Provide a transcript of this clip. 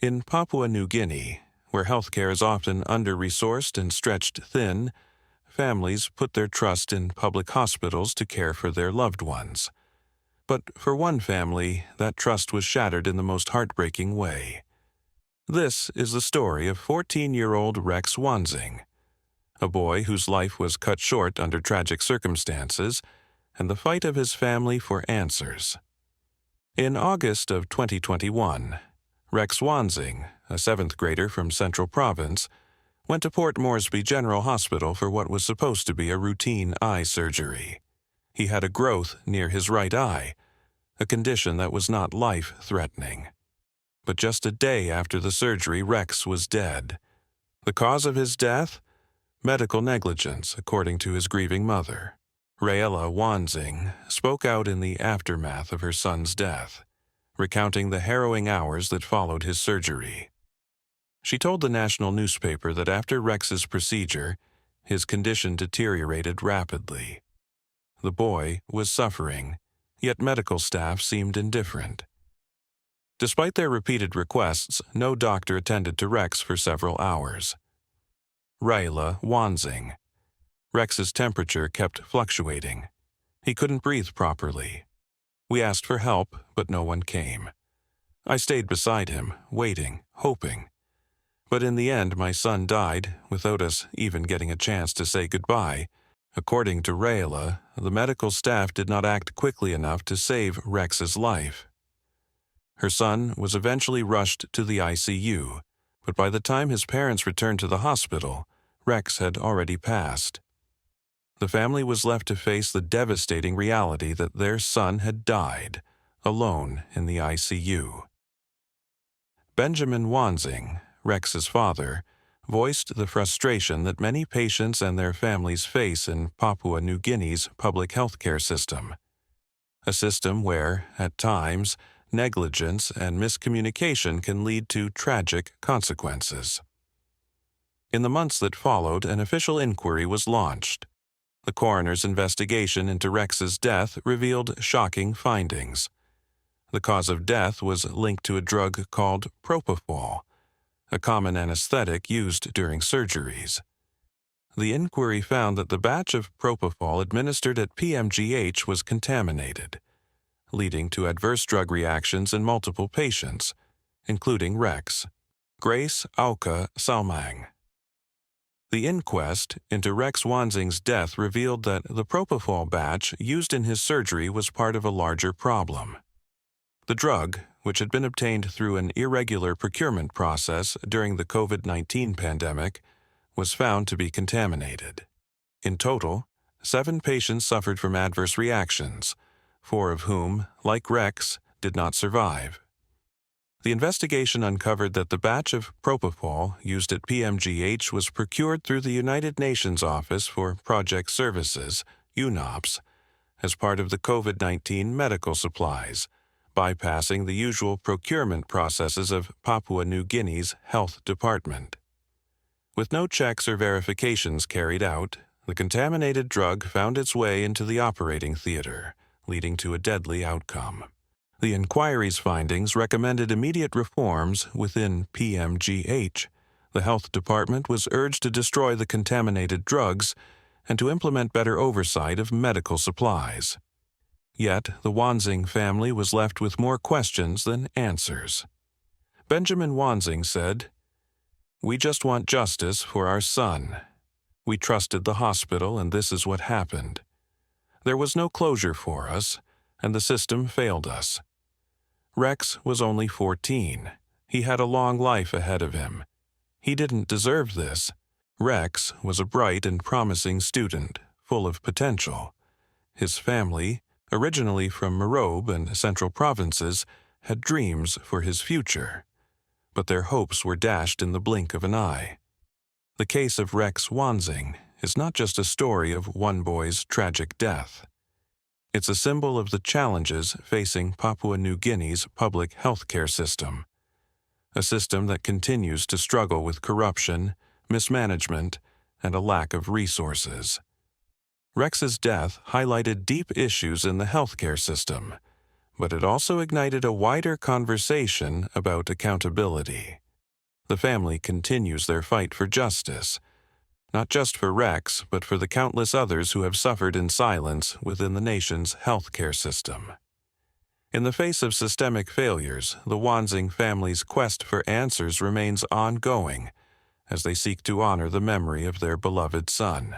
In Papua New Guinea, where healthcare is often under-resourced and stretched thin, families put their trust in public hospitals to care for their loved ones. But for one family, that trust was shattered in the most heartbreaking way. This is the story of 14-year-old Rex Wanzing, a boy whose life was cut short under tragic circumstances, and the fight of his family for answers. In August of 2021, Rex Wanzing, a seventh grader from Central Province, went to Port Moresby General Hospital for what was supposed to be a routine eye surgery. He had a growth near his right eye, a condition that was not life-threatening. But just a day after the surgery, Rex was dead. The cause of his death? Medical negligence, according to his grieving mother. Rex Wanzing spoke out in the aftermath of her son's death, recounting the harrowing hours that followed his surgery. She told the national newspaper that after Rex's procedure, his condition deteriorated rapidly. The boy was suffering, yet medical staff seemed indifferent. Despite their repeated requests, no doctor attended to Rex for several hours. Rex Wanzing. Rex's temperature kept fluctuating. He couldn't breathe properly. We asked for help, but no one came. I stayed beside him, waiting, hoping. But in the end, my son died without us even getting a chance to say goodbye. According to Rex, the medical staff did not act quickly enough to save Rex's life. Her son was eventually rushed to the ICU, but by the time his parents returned to the hospital, Rex had already passed. The family was left to face the devastating reality that their son had died, alone in the ICU. Benjamin Wanzing, Rex's father, voiced the frustration that many patients and their families face in Papua New Guinea's public healthcare system. A system where, at times, negligence and miscommunication can lead to tragic consequences. In the months that followed, an official inquiry was launched. The coroner's investigation into Rex's death revealed shocking findings. The cause of death was linked to a drug called propofol, a common anesthetic used during surgeries. The inquiry found that the batch of propofol administered at PMGH was contaminated, leading to adverse drug reactions in multiple patients, including Rex. Grace Auka Salmang. The inquest into Rex Wanzing's death revealed that the propofol batch used in his surgery was part of a larger problem. The drug, which had been obtained through an irregular procurement process during the COVID-19 pandemic, was found to be contaminated. In total, 7 patients suffered from adverse reactions, 4 of whom, like Rex, did not survive. The investigation uncovered that the batch of propofol used at PMGH was procured through the United Nations Office for Project Services, UNOPS, as part of the COVID-19 medical supplies, bypassing the usual procurement processes of Papua New Guinea's Health Department. With no checks or verifications carried out, the contaminated drug found its way into the operating theater, leading to a deadly outcome. The inquiry's findings recommended immediate reforms within PMGH. The health department was urged to destroy the contaminated drugs and to implement better oversight of medical supplies. Yet, the Wanzing family was left with more questions than answers. Benjamin Wanzing said, "We just want justice for our son. We trusted the hospital, and this is what happened. There was no closure for us, and the system failed us. Rex was only 14. He had a long life ahead of him. He didn't deserve this. Rex was a bright and promising student, full of potential. His family, originally from Morobe and Central Provinces, had dreams for his future, but their hopes were dashed in the blink of an eye." The case of Rex Wanzing is not just a story of one boy's tragic death. It's a symbol of the challenges facing Papua New Guinea's public healthcare system, a system that continues to struggle with corruption, mismanagement, and a lack of resources. Rex's death highlighted deep issues in the healthcare system, but it also ignited a wider conversation about accountability. The family continues their fight for justice, not just for Rex, but for the countless others who have suffered in silence within the nation's healthcare system. In the face of systemic failures, the Wanzing family's quest for answers remains ongoing as they seek to honor the memory of their beloved son.